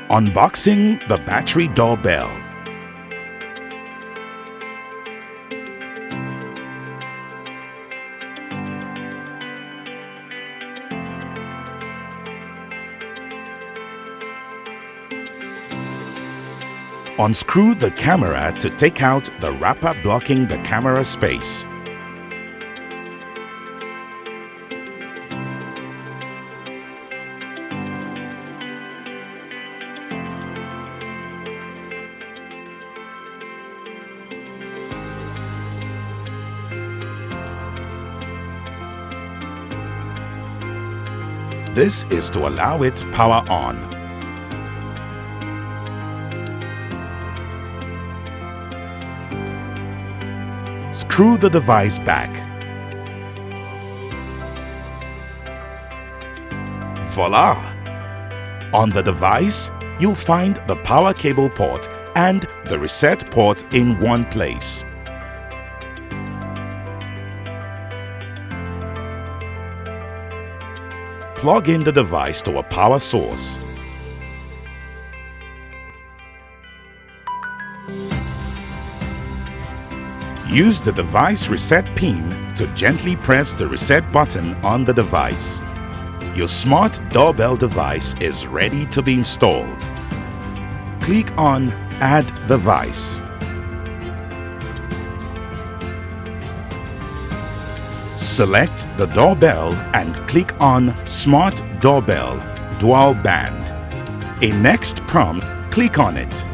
Unboxing the battery doorbell. Unscrew the camera to take out the wrapper blocking the camera space. This is to allow it power on. Screw the device back. Voila! On the device, you'll find the power cable port and the reset port in one place. Plug in the device to a power source. Use the device reset pin to gently press the reset button on the device. Your smart doorbell device is ready to be installed. Click on Add Device. Select the doorbell and click on Smart Doorbell Dual Band. A next prompt, click on it.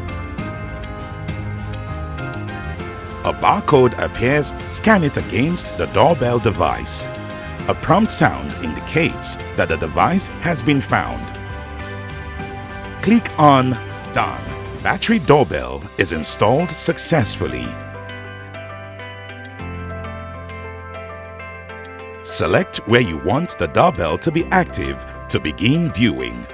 A barcode appears. Scan it against the doorbell device. A prompt sound indicates that the device has been found. Click on Done. Battery doorbell is installed successfully. Select where you want the doorbell to be active to begin viewing.